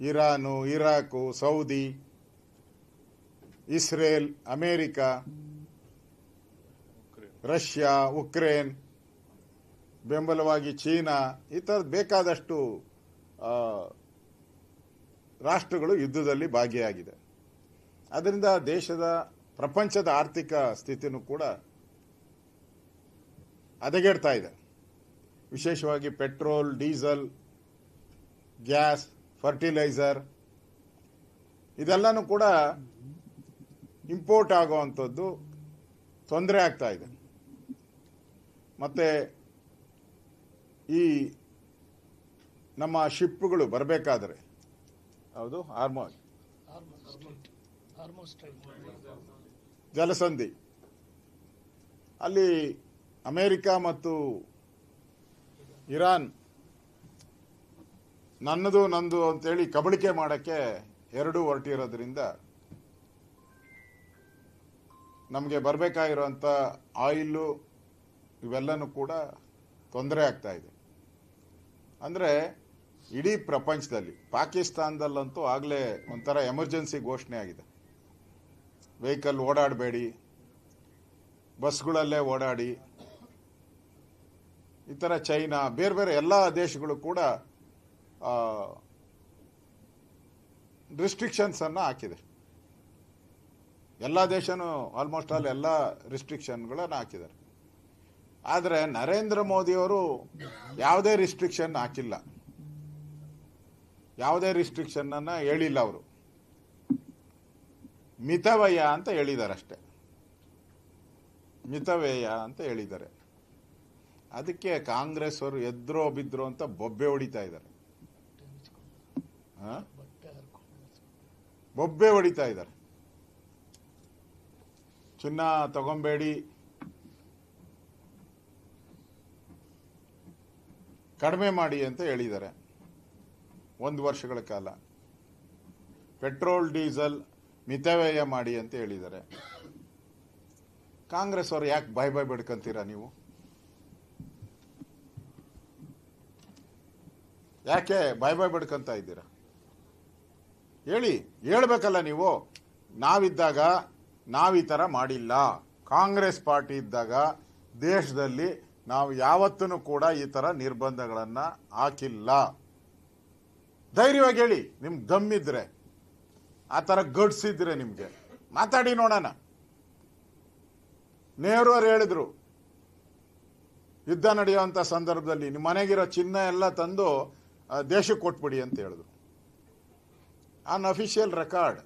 Iran, Iraq, Saudi, Israel, America, Russia, Ukraine, ಬೆಂಬಲವಾಗಿ China, ಈ ಥರದ್ದು ಬೇಕಾದಷ್ಟು ರಾಷ್ಟ್ರಗಳು ಯುದ್ಧದಲ್ಲಿ ಭಾಗಿಯಾಗಿದೆ. ಅದರಿಂದ ಪ್ರಪಂಚದ ಆರ್ಥಿಕ ಸ್ಥಿತಿನೂ ಕೂಡ ಹದಗೆಡ್ತಾ ಇದೆ. ವಿಶೇಷವಾಗಿ ಪೆಟ್ರೋಲ್, ಡೀಸೆಲ್, ಗ್ಯಾಸ್, ಫರ್ಟಿಲೈಸರ್ ಇದೆಲ್ಲನೂ ಕೂಡ ಇಂಪೋರ್ಟ್ ಆಗುವಂಥದ್ದು ತೊಂದರೆ ಆಗ್ತಾ ಇದೆ. ಮತ್ತೆ ಈ ನಮ್ಮ ಶಿಪ್ಗಳು ಬರಬೇಕಾದ್ರೆ ಹೌದು ಜಲಸಂಧಿ ಅಲ್ಲಿ ಅಮೇರಿಕಾ ಮತ್ತು ಇರಾನ್ ನನ್ನದು ನಂದು ಅಂತೇಳಿ ಕಬಳಿಕೆ ಮಾಡೋಕ್ಕೆ ಎರಡೂ ಹೊರಟಿರೋದ್ರಿಂದ ನಮಗೆ ಬರಬೇಕಾಗಿರುವಂಥ ಆಯಿಲು ಇವೆಲ್ಲನೂ ಕೂಡ ತೊಂದರೆ ಆಗ್ತಾ ಇದೆ. ಅಂದರೆ ಇಡೀ ಪ್ರಪಂಚದಲ್ಲಿ, ಪಾಕಿಸ್ತಾನದಲ್ಲಂತೂ ಆಗಲೇ ಒಂಥರ ಎಮರ್ಜೆನ್ಸಿ ಘೋಷಣೆ ಆಗಿದೆ. ವೆಹಿಕಲ್ ಓಡಾಡಬೇಡಿ, ಬಸ್ಗಳಲ್ಲೇ ಓಡಾಡಿ, ಈ ಥರ ಚೈನಾ, ಬೇರೆ ಬೇರೆ ಎಲ್ಲ ದೇಶಗಳು ಕೂಡ ರಿಸ್ಟ್ರಿಕ್ಷನ್ಸ್ ಅನ್ನು ಹಾಕಿದೆ. ಎಲ್ಲ ದೇಶನೂ ಆಲ್ಮೋಸ್ಟ್ ಆಲ್ ಎಲ್ಲ ರಿಸ್ಟ್ರಿಕ್ಷನ್ಗಳನ್ನು ಹಾಕಿದ್ದಾರೆ. ಆದರೆ ನರೇಂದ್ರ ಮೋದಿಯವರು ಯಾವುದೇ ರಿಸ್ಟ್ರಿಕ್ಷನ್ ಹಾಕಿಲ್ಲ, ಯಾವುದೇ ರಿಸ್ಟ್ರಿಕ್ಷನ್ ಅನ್ನ ಹೇಳಿಲ್ಲ. ಅವರು ಮಿತವ್ಯಯ ಅಂತ ಹೇಳಿದ್ದಾರೆ ಅಷ್ಟೇ, ಮಿತವ್ಯಯ ಅಂತ ಹೇಳಿದ್ದಾರೆ. ಅದಕ್ಕೆ ಕಾಂಗ್ರೆಸ್ ಅವರು ಎದ್ರೋ ಬಿದ್ರೋ ಅಂತ ಬೊಬ್ಬೆ ಹೊಡಿತಾ ಇದ್ದಾರೆ, ಬೊಬ್ಬೆ ಹೊಡಿತಾ ಇದ್ದಾರೆ. ಚಿನ್ನ ತಗೊಂಬೇಡಿ, ಕಡಿಮೆ ಮಾಡಿ ಅಂತ ಹೇಳಿದ್ದಾರೆ 1 ವರ್ಷಗಳ ಕಾಲ. ಪೆಟ್ರೋಲ್, ಡೀಸೆಲ್ ಮಿತವ್ಯಯ ಮಾಡಿ ಅಂತ ಹೇಳಿದ್ದಾರೆ. ಕಾಂಗ್ರೆಸ್ ಅವರು ಯಾಕೆ ಬಾಯ್ ಬಿಡ್ಕೊಂತೀರಾ ನೀವು? ಯಾಕೆ ಬಾಯ್ ಬಿಡ್ಕೊಂತ ಇದ್ದೀರಾ? ಹೇಳ್ಬೇಕಲ್ಲ ನೀವು. ನಾವಿದ್ದಾಗ ನಾವು ಈ ಥರ ಮಾಡಿಲ್ಲ. ಕಾಂಗ್ರೆಸ್ ಪಾರ್ಟಿ ಇದ್ದಾಗ ದೇಶದಲ್ಲಿ ನಾವು ಯಾವತ್ತೂ ಕೂಡ ಈ ಥರ ನಿರ್ಬಂಧಗಳನ್ನು ಹಾಕಿಲ್ಲ. ಧೈರ್ಯವಾಗಿ ಹೇಳಿ, ನಿಮ್ಗೆ ದಮ್ಮಿದ್ರೆ, ಆ ಥರ ಗಡ್ಸಿದ್ರೆ ನಿಮಗೆ ಮಾತಾಡಿ ನೋಡೋಣ. ನೆಹರು ಅವರು ಹೇಳಿದ್ರು, ಯುದ್ಧ ನಡೆಯುವಂಥ ಸಂದರ್ಭದಲ್ಲಿ ನಿಮ್ಮ ಮನೆಗಿರೋ ಚಿನ್ನ ಎಲ್ಲ ತಂದು ದೇಶಕ್ಕೆ ಕೊಟ್ಬಿಡಿ ಅಂತ ಹೇಳಿದ್ರು. Unofficial record.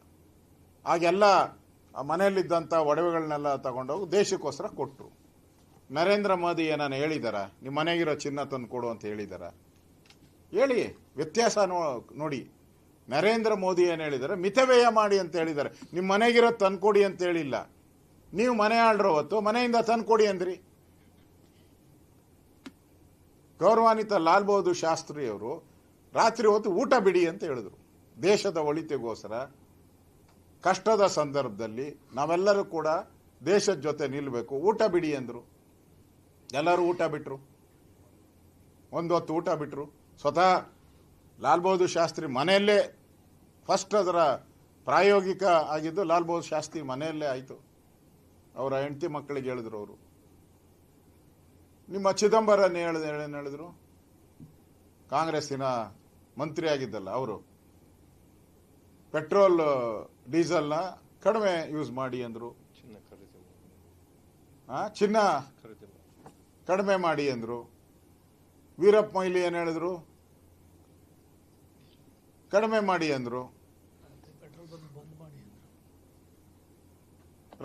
ಆಗೆಲ್ಲ ಮನೆಯಲ್ಲಿದ್ದಂಥ ಒಡವೆಗಳನ್ನೆಲ್ಲ ತಗೊಂಡೋಗಿ ದೇಶಕ್ಕೋಸ್ಕರ ಕೊಟ್ಟರು. ನರೇಂದ್ರ ಮೋದಿ ಏನಾನ ಹೇಳಿದಾರ ನಿಮ್ಮ ಮನೆಗಿರೋ ಚಿನ್ನ ತಂದು ಕೊಡು ಅಂತ ಹೇಳಿದಾರ? ಹೇಳಿ, ವ್ಯತ್ಯಾಸ ನೋಡಿ. ನರೇಂದ್ರ ಮೋದಿ ಏನು ಹೇಳಿದ್ದಾರೆ? ಮಿತವ್ಯಯ ಮಾಡಿ ಅಂತ ಹೇಳಿದ್ದಾರೆ. ನಿಮ್ಮ ಮನೆಗಿರೋ ತಂದ್ಕೊಡಿ ಅಂತ ಹೇಳಿಲ್ಲ. ನೀವು ಮನೆ ಆಳ್ರೋ ಹೊತ್ತು ಮನೆಯಿಂದ ತಂದ್ಕೊಡಿ ಅಂದ್ರಿ. ಗೌರವಾನ್ವಿತ ಲಾಲ್ ಬಹದ್ದೂರ್ ಶಾಸ್ತ್ರಿ ಅವರು ರಾತ್ರಿ ಹೊತ್ತು ಊಟ ಬಿಡಿ ಅಂತ ಹೇಳಿದ್ರು. ದೇಶದ ಒಳಿತಿಗೋಸ್ಕರ ಕಷ್ಟದ ಸಂದರ್ಭದಲ್ಲಿ ನಾವೆಲ್ಲರೂ ಕೂಡ ದೇಶದ ಜೊತೆ ನಿಲ್ಲಬೇಕು, ಊಟ ಬಿಡಿ ಅಂದರು. ಎಲ್ಲರೂ ಊಟ ಬಿಟ್ರು, 1 ಹೊತ್ತು ಊಟ ಬಿಟ್ರು. ಸ್ವತಃ ಲಾಲ್ ಬಹದ್ದೂರ್ ಶಾಸ್ತ್ರಿ ಮನೆಯಲ್ಲೇ ಫಸ್ಟ್ ಅದರ ಪ್ರಾಯೋಗಿಕ ಆಗಿದ್ದು ಲಾಲ್ ಬಹದ್ದೂರ್ ಶಾಸ್ತ್ರಿ ಮನೆಯಲ್ಲೇ ಆಯಿತು. ಅವರ ಹೆಂಡತಿ ಮಕ್ಕಳಿಗೆ ಹೇಳಿದ್ರು. ಅವರು ನಿಮ್ಮ ಚಿದಂಬರನ್ ಏನು ಹೇಳಿದ್ರು? ಕಾಂಗ್ರೆಸ್ಸಿನ ಮಂತ್ರಿ ಆಗಿದ್ದಲ್ಲ ಅವರು, ಪೆಟ್ರೋಲ್ ಡೀಸೆಲ್ನ ಕಡಿಮೆ ಯೂಸ್ ಮಾಡಿ ಅಂದ್ರು. ಚಿನ್ನ ಕಡಿಮೆ ಮಾಡಿ ಅಂದ್ರು. ವೀರಪ್ಪ ಮೊಯ್ಲಿ ಏನು ಹೇಳಿದ್ರು? ಕಡಿಮೆ ಮಾಡಿ ಅಂದ್ರು.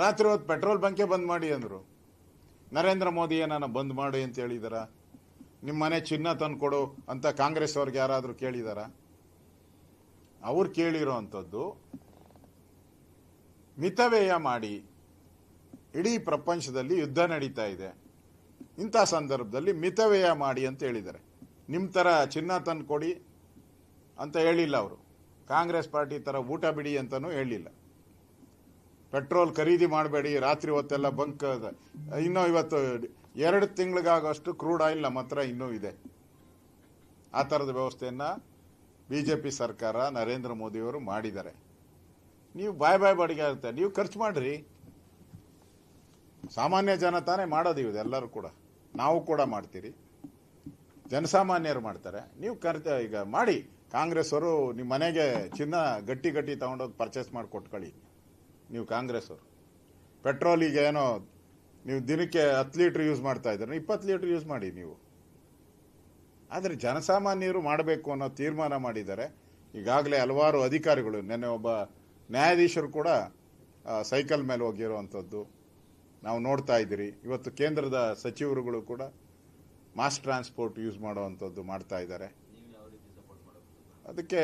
ರಾತ್ರಿ ಹೊತ್ತು ಪೆಟ್ರೋಲ್ ಬಂಕೆ ಬಂದ್ ಮಾಡಿ ಅಂದ್ರು. ನರೇಂದ್ರ ಮೋದಿ ಏನಾನ ಬಂದ್ ಮಾಡಿ ಅಂತ ಹೇಳಿದಾರ? ನಿಮ್ಮ ಮನೆ ಚಿನ್ನ ತಂದು ಕೊಡು ಅಂತ ಕಾಂಗ್ರೆಸ್ ಅವ್ರಿಗೆ ಯಾರಾದರೂ ಕೇಳಿದಾರ? ಅವ್ರು ಕೇಳಿರೋ ಅಂಥದ್ದು ಮಿತವ್ಯಯ ಮಾಡಿ. ಇಡೀ ಪ್ರಪಂಚದಲ್ಲಿ ಯುದ್ಧ ನಡೀತಾ ಇದೆ, ಇಂಥ ಸಂದರ್ಭದಲ್ಲಿ ಮಿತವ್ಯಯ ಮಾಡಿ ಅಂತ ಹೇಳಿದ್ದಾರೆ. ನಿಮ್ಮ ಥರ ಚಿನ್ನ ತಂದು ಕೊಡಿ ಅಂತ ಹೇಳಿಲ್ಲ ಅವರು. ಕಾಂಗ್ರೆಸ್ ಪಾರ್ಟಿ ಥರ ಊಟ ಬಿಡಿ ಅಂತಲೂ ಹೇಳಿಲ್ಲ. ಪೆಟ್ರೋಲ್ ಖರೀದಿ ಮಾಡಬೇಡಿ, ರಾತ್ರಿ ಹೊತ್ತೆಲ್ಲ ಬಂಕ್. ಇನ್ನೂ ಇವತ್ತು 2 ತಿಂಗಳಿಗಾಗೋಷ್ಟು ಕ್ರೂಡ್ ಆಯಿಲ್ ನಮ್ಮ ಹತ್ರ ಇನ್ನೂ ಇದೆ. ಆ ಥರದ ವ್ಯವಸ್ಥೆಯನ್ನು BJP ಸರ್ಕಾರ ನರೇಂದ್ರ ಮೋದಿಯವರು ಮಾಡಿದ್ದಾರೆ. ನೀವು ಬಾಯ್ ಬಾಡಿಗೆ ಆಗುತ್ತೆ, ನೀವು ಖರ್ಚು ಮಾಡ್ರಿ. ಸಾಮಾನ್ಯ ಜನ ತಾನೇ ಮಾಡೋದು ಎಲ್ಲರೂ ಕೂಡ, ನಾವು ಕೂಡ ಮಾಡ್ತೀರಿ, ಜನಸಾಮಾನ್ಯರು ಮಾಡ್ತಾರೆ. ನೀವು ಈಗ ಮಾಡಿ. ಕಾಂಗ್ರೆಸ್ ಅವರು ನಿಮ್ಮ ಮನೆಗೆ ಚಿನ್ನ ಗಟ್ಟಿ ತಗೊಂಡೋಗಿ ಪರ್ಚೇಸ್ ಮಾಡಿ ಕೊಟ್ಕೊಳ್ಳಿ. ನೀವು ಕಾಂಗ್ರೆಸ್ ಅವರು ಪೆಟ್ರೋಲಿಗೆ ಏನೋ ನೀವು ದಿನಕ್ಕೆ 10 ಲೀಟರ್ ಯೂಸ್ ಮಾಡ್ತಾ ಇದ್ರೆ 20 ಲೀಟರ್ ಯೂಸ್ ಮಾಡಿ ನೀವು. ಆದರೆ ಜನಸಾಮಾನ್ಯರು ಮಾಡಬೇಕು ಅನ್ನೋ ತೀರ್ಮಾನ ಮಾಡಿದ್ದಾರೆ. ಈಗಾಗಲೇ ಹಲವಾರು ಅಧಿಕಾರಿಗಳು, ನೆನ್ನೆ ಒಬ್ಬ ನ್ಯಾಯಾಧೀಶರು ಕೂಡ ಸೈಕಲ್ ಮೇಲೆ ಹೋಗಿರುವಂಥದ್ದು ನಾವು ನೋಡ್ತಾ ಇದ್ದೀರಿ. ಇವತ್ತು ಕೇಂದ್ರದ ಸಚಿವರುಗಳು ಕೂಡ ಮಾಸ್ ಟ್ರಾನ್ಸ್ಪೋರ್ಟ್ ಯೂಸ್ ಮಾಡುವಂಥದ್ದು ಮಾಡ್ತಾ ಇದ್ದಾರೆ. ಅದಕ್ಕೆ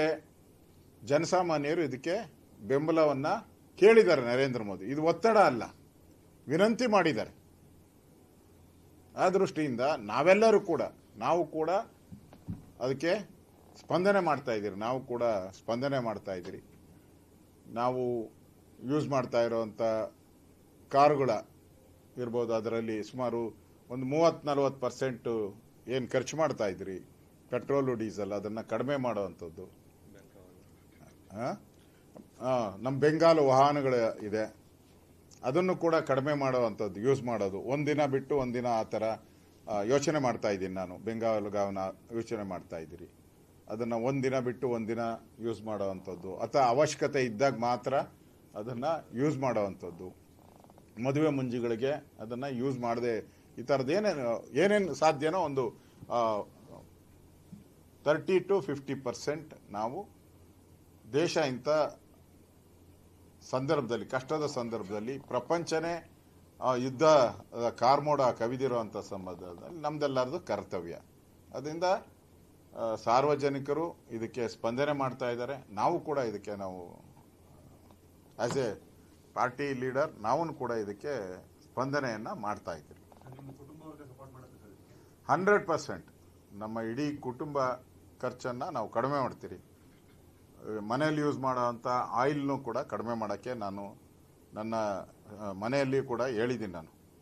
ಜನಸಾಮಾನ್ಯರು ಇದಕ್ಕೆ ಬೆಂಬಲವನ್ನು ಕೇಳಿದ್ದಾರೆ ನರೇಂದ್ರ ಮೋದಿ. ಇದು ಒತ್ತಡ ಅಲ್ಲ, ವಿನಂತಿ ಮಾಡಿದ್ದಾರೆ. ಆ ದೃಷ್ಟಿಯಿಂದ ನಾವು ಕೂಡ ಅದಕ್ಕೆ ಸ್ಪಂದನೆ ಮಾಡ್ತಾ ಇದ್ದೀರಿ. ನಾವು ಯೂಸ್ ಮಾಡ್ತಾ ಇರೋವಂಥ ಕಾರುಗಳ ಇರ್ಬೋದು, ಅದರಲ್ಲಿ ಸುಮಾರು ಒಂದು 30-40% ಏನು ಖರ್ಚು ಮಾಡ್ತಾ ಇದ್ರಿ ಪೆಟ್ರೋಲು ಡೀಸೆಲ್, ಅದನ್ನು ಕಡಿಮೆ ಮಾಡುವಂಥದ್ದು. ನಮ್ಮ ಬೆಂಗಾಲು ವಾಹನಗಳು ಇದೆ, ಅದನ್ನು ಕೂಡ ಕಡಿಮೆ ಮಾಡುವಂಥದ್ದು, ಯೂಸ್ ಮಾಡೋದು. ಒಂದಿನ ಬಿಟ್ಟು ಒಂದಿನ ಆ ಥರ ಯೋಚನೆ ಮಾಡ್ತಾ ಇದ್ದೀನಿ ನಾನು. ಬೆಂಗಾವಲುಗಾವನ ಯೋಚನೆ ಮಾಡ್ತಾ ಇದ್ದೀರಿ, ಅದನ್ನು ಒಂದಿನ ಬಿಟ್ಟು ಒಂದಿನ ಯೂಸ್ ಮಾಡೋವಂಥದ್ದು, ಅಥವಾ ಅವಶ್ಯಕತೆ ಇದ್ದಾಗ ಮಾತ್ರ ಅದನ್ನು ಯೂಸ್ ಮಾಡೋವಂಥದ್ದು. ಮದುವೆ ಮುಂಜಿಗಳಿಗೆ ಅದನ್ನು ಯೂಸ್ ಮಾಡದೆ ಈ ಥರದ್ದು ಏನೇನು ಸಾಧ್ಯನೋ ಒಂದು 30-50% ನಾವು ದೇಶ ಇಂಥ ಸಂದರ್ಭದಲ್ಲಿ, ಕಷ್ಟದ ಸಂದರ್ಭದಲ್ಲಿ, ಪ್ರಪಂಚನೇ ಯುದ್ಧ ಕಾರ್ಮೋಡ ಕವಿದಿರುವಂಥ ಸಂದರ್ಭದಲ್ಲಿ ನಮ್ದೆಲ್ಲರದು ಕರ್ತವ್ಯ. ಅದರಿಂದ ಸಾರ್ವಜನಿಕರು ಇದಕ್ಕೆ ಸ್ಪಂದನೆ ಮಾಡ್ತಾ ಇದ್ದಾರೆ. ನಾವು ಕೂಡ ಇದಕ್ಕೆ ಆಸ್ ಎ ಪಾರ್ಟಿ ಲೀಡರ್ ನಾವು ಕೂಡ ಇದಕ್ಕೆ ಸ್ಪಂದನೆಯನ್ನು ಮಾಡ್ತಾ ಇದ್ದೀವಿ. 100% ನಮ್ಮ ಇಡೀ ಕುಟುಂಬ ಖರ್ಚನ್ನು ನಾವು ಕಡಿಮೆ ಮಾಡ್ತೀರಿ. ಮನೆಯಲ್ಲಿ ಯೂಸ್ ಮಾಡೋವಂಥ ಆಯಿಲ್ನೂ ಕೂಡ ಕಡಿಮೆ ಮಾಡೋಕ್ಕೆ ನಾನು ನನ್ನ ಮನೆಯಲ್ಲಿ ಕೂಡ ಹೇಳಿದ್ದೀನಿ.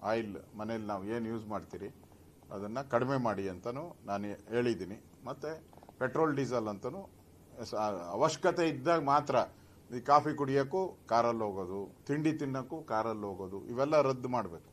ಆಯಿಲ್ ಮನೆಯಲ್ಲಿ ನಾವು ಏನು ಯೂಸ್ ಮಾಡ್ತೀರಿ ಅದನ್ನು ಕಡಿಮೆ ಮಾಡಿ ಅಂತಲೂ ನಾನು ಹೇಳಿದ್ದೀನಿ. ಮತ್ತು ಪೆಟ್ರೋಲ್ ಡೀಸೆಲ್ ಅಂತಲೂ ಅವಶ್ಯಕತೆ ಇದ್ದಾಗ ಮಾತ್ರ, ಈ ಕಾಫಿ ಕುಡಿಯೋಕ್ಕೂ ಕಾರಲ್ಲಿ ಹೋಗೋದು, ತಿಂಡಿ ತಿನ್ನೋಕ್ಕೂ ಕಾರಲ್ಲಿ ಹೋಗೋದು, ಇವೆಲ್ಲ ರದ್ದು ಮಾಡಬೇಕು.